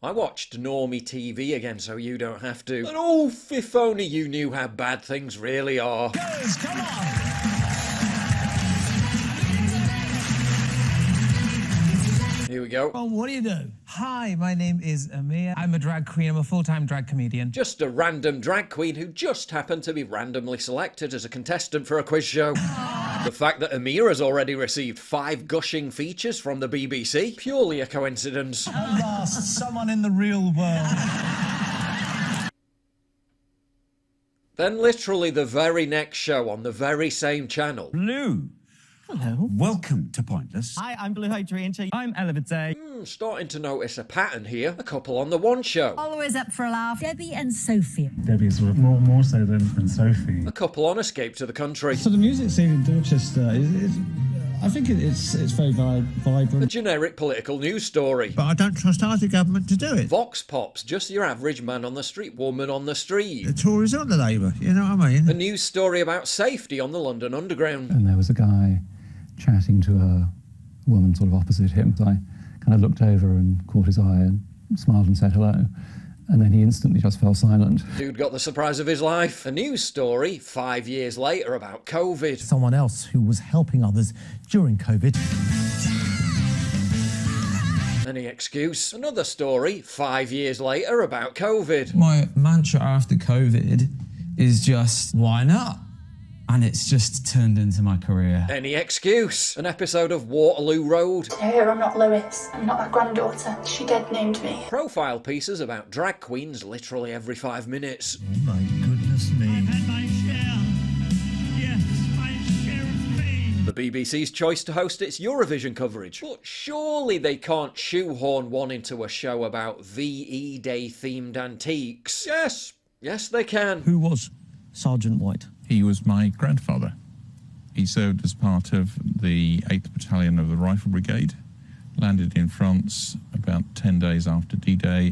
I watched Normie TV again so you don't have to. And oh, if only you knew how bad things really are. Girls, come on! Here we go. Well, what do you do? Hi, my name is Amir. I'm a drag queen. I'm a full-time drag comedian. Just a random drag queen who just happened to be randomly selected as a contestant for a quiz show. The fact that Amir has already received 5 gushing features from the BBC, purely a coincidence. At last, someone in the real world. Then literally the very next show on the very same channel. Blue. Hello. Welcome to Pointless. Hi, I'm Blue Hadrian. I'm Elevate. Starting to notice a pattern here. A couple on the one show. Always up for a laugh. Debbie and Sophie. Debbie's more so than Sophie. A couple on Escape to the Country. So the music scene in Dorchester I think it's very vibrant. A generic political news story. But I don't trust either government to do it. Vox Pops, just your average man on the street, woman on the street. The Tories aren't the Labour, you know what I mean? A news story about safety on the London Underground. And there was a guy chatting to a woman sort of opposite him. So I kind of looked over and caught his eye and smiled and said hello. And then he instantly just fell silent. Dude got the surprise of his life. A news story 5 years later about COVID. Someone else who was helping others during COVID. Any excuse? Another story 5 years later about COVID. My mantra after COVID is just, why not? And it's just turned into my career. Any excuse? An episode of Waterloo Road. Here, I'm not Lois. I'm not that granddaughter. She dead named me. Profile pieces about drag queens literally every 5 minutes. Oh my goodness me. I've had my share. Yes, my share of pain. The BBC's choice to host its Eurovision coverage. But surely they can't shoehorn one into a show about VE Day themed antiques. Yes they can. Who was Sergeant White? He was my grandfather. He served as part of the 8th Battalion of the Rifle Brigade, landed in France about 10 days after D-Day.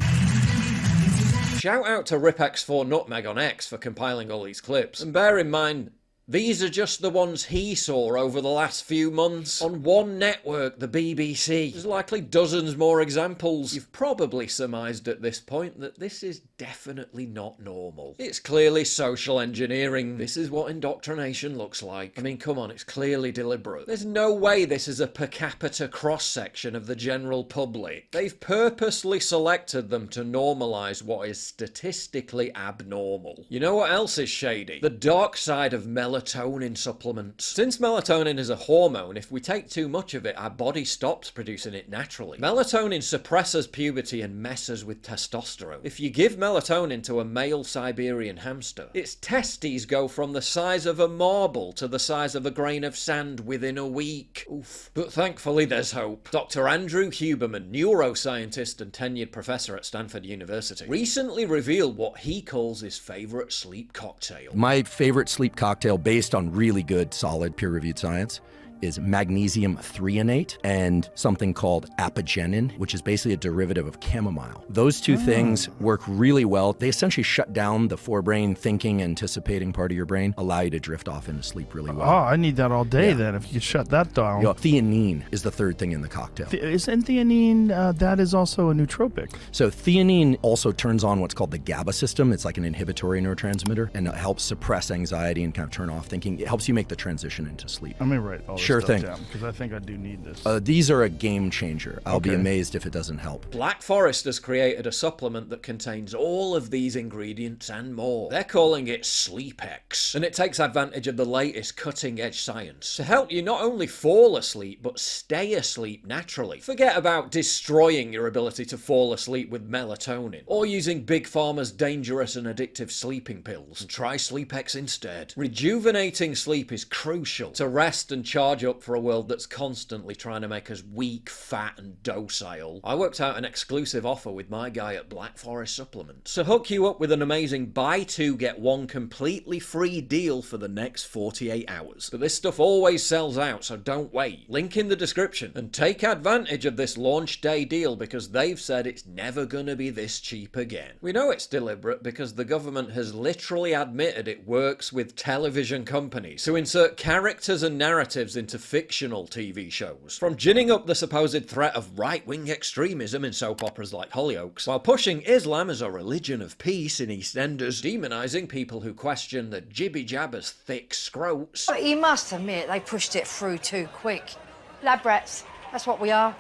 Shout out to RipX4 Nutmeg on X for compiling all these clips. And bear in mind, these are just the ones he saw over the last few months. On one network, the BBC. There's likely dozens more examples. You've probably surmised at this point that this is definitely not normal. It's clearly social engineering. This is what indoctrination looks like. I mean, come on, it's clearly deliberate. There's no way this is a per capita cross-section of the general public. They've purposely selected them to normalise what is statistically abnormal. You know what else is shady? The dark side of melatonin supplements. Since melatonin is a hormone, if we take too much of it, our body stops producing it naturally. Melatonin suppresses puberty and messes with testosterone. If you give melatonin to a male Siberian hamster, its testes go from the size of a marble to the size of a grain of sand within a week. Oof. But thankfully there's hope. Dr. Andrew Huberman, neuroscientist and tenured professor at Stanford University, recently revealed what he calls his favourite sleep cocktail. My favorite sleep cocktail, based on really good, solid, peer-reviewed science, is magnesium threonate and something called apigenin, which is basically a derivative of chamomile. Those two things work really well. They essentially shut down the forebrain thinking, anticipating part of your brain, allow you to drift off into sleep really well. Oh, I need that all day then, if you could shut that down. You know, theanine is the third thing in the cocktail. Isn't theanine, that is also a nootropic? So theanine also turns on what's called the GABA system. It's like an inhibitory neurotransmitter, and it helps suppress anxiety and kind of turn off thinking. It helps you make the transition into sleep. Let me write all this Sure stuff thing. down, because I think I do need this. These are a game changer. I'll be amazed if it doesn't help. Black Forest has created a supplement that contains all of these ingredients and more. They're calling it SleepX, and it takes advantage of the latest cutting-edge science to help you not only fall asleep, but stay asleep naturally. Forget about destroying your ability to fall asleep with melatonin, or using Big Pharma's dangerous and addictive sleeping pills, and try SleepX instead. Rejuvenating sleep is crucial to rest and charge up for a world that's constantly trying to make us weak, fat, and docile. I worked out an exclusive offer with my guy at Black Forest Supplements to hook you up with an amazing buy two get one completely free deal for the next 48 hours. But this stuff always sells out, so don't wait. Link in the description and take advantage of this launch day deal because they've said it's never gonna be this cheap again. We know it's deliberate because the government has literally admitted it works with television companies to insert characters and narratives into fictional TV shows. From ginning up the supposed threat of right-wing extremism in soap operas like Hollyoaks, while pushing Islam as a religion of peace in EastEnders, demonising people who question the jibby-jabbers' thick scrotes. But you must admit they pushed it through too quick. Lab rats, that's what we are.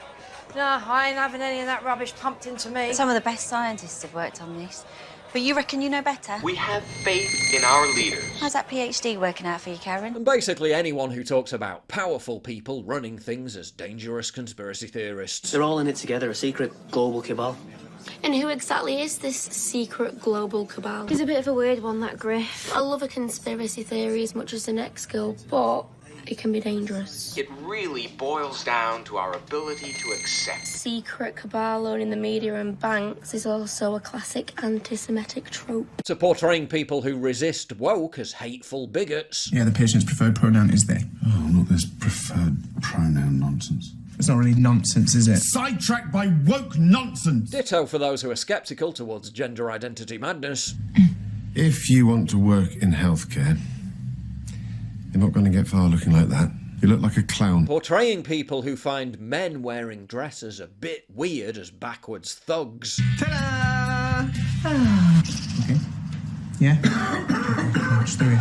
No, I ain't having any of that rubbish pumped into me. Some of the best scientists have worked on this. But you reckon you know better? We have faith in our leaders. How's that PhD working out for you, Karen? And basically anyone who talks about powerful people running things as dangerous conspiracy theorists. They're all in it together, a secret global cabal. And who exactly is this secret global cabal? He's a bit of a weird one, that Griff. I love a conspiracy theory as much as the next girl, but it can be dangerous. It really boils down to our ability to accept. Secret cabal owning the media and banks is also a classic anti-Semitic trope. To portraying people who resist woke as hateful bigots. Yeah, the patient's preferred pronoun is they. Oh, not this preferred pronoun nonsense. It's not really nonsense, is it? Sidetracked by woke nonsense! Ditto for those who are sceptical towards gender identity madness. If you want to work in healthcare, you're not going to get far looking like that. You look like a clown. Portraying people who find men wearing dresses a bit weird as backwards thugs. Ta-da! Okay. Yeah? Just do it.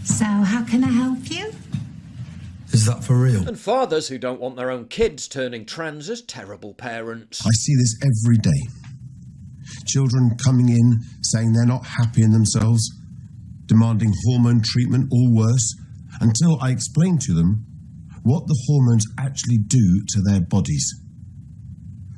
So, how can I help you? Is that for real? And fathers who don't want their own kids turning trans as terrible parents. I see this every day. Children coming in saying they're not happy in themselves, demanding hormone treatment or worse, until I explain to them what the hormones actually do to their bodies.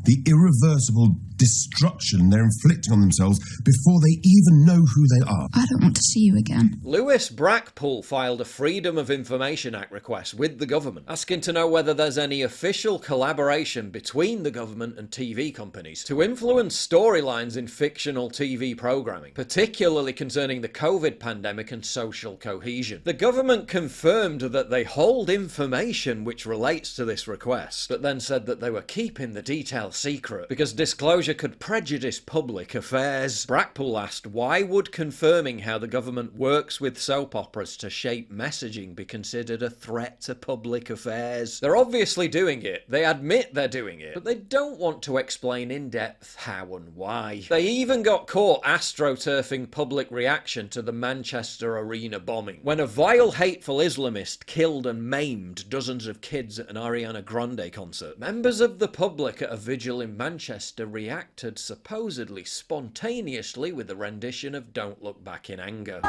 The irreversible destruction they're inflicting on themselves before they even know who they are. I don't want to see you again. Lewis Brackpool filed a Freedom of Information Act request with the government, asking to know whether there's any official collaboration between the government and TV companies to influence storylines in fictional TV programming, particularly concerning the COVID pandemic and social cohesion. The government confirmed that they hold information which relates to this request, but then said that they were keeping the details secret because disclosure could prejudice public affairs. Brackpool asked, why would confirming how the government works with soap operas to shape messaging be considered a threat to public affairs? They're obviously doing it, they admit they're doing it, but they don't want to explain in depth how and why. They even got caught astroturfing public reaction to the Manchester Arena bombing, when a vile, hateful Islamist killed and maimed dozens of kids at an Ariana Grande concert. Members of the public at a vigil in Manchester reacted supposedly spontaneously with a rendition of Don't Look Back in Anger.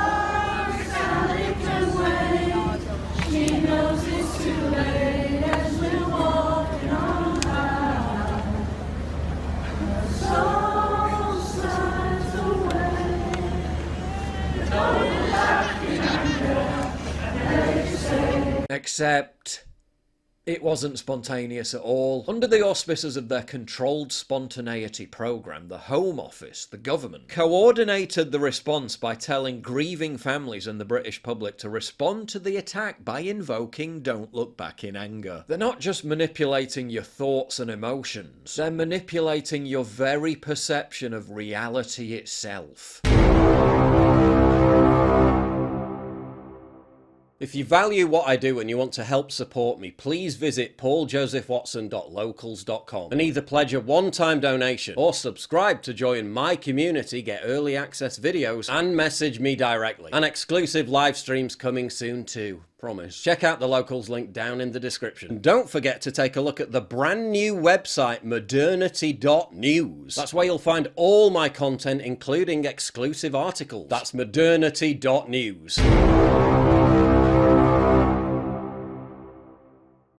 Except it wasn't spontaneous at all. Under the auspices of their controlled spontaneity program, the Home Office, the government, coordinated the response by telling grieving families and the British public to respond to the attack by invoking Don't Look Back in Anger. They're not just manipulating your thoughts and emotions, they're manipulating your very perception of reality itself. If you value what I do and you want to help support me, please visit pauljosephwatson.locals.com and either pledge a one-time donation or subscribe to join my community, get early access videos, and message me directly. And exclusive live streams coming soon too. Promise. Check out the Locals link down in the description. And don't forget to take a look at the brand new website modernity.news. That's where you'll find all my content, including exclusive articles. That's modernity.news.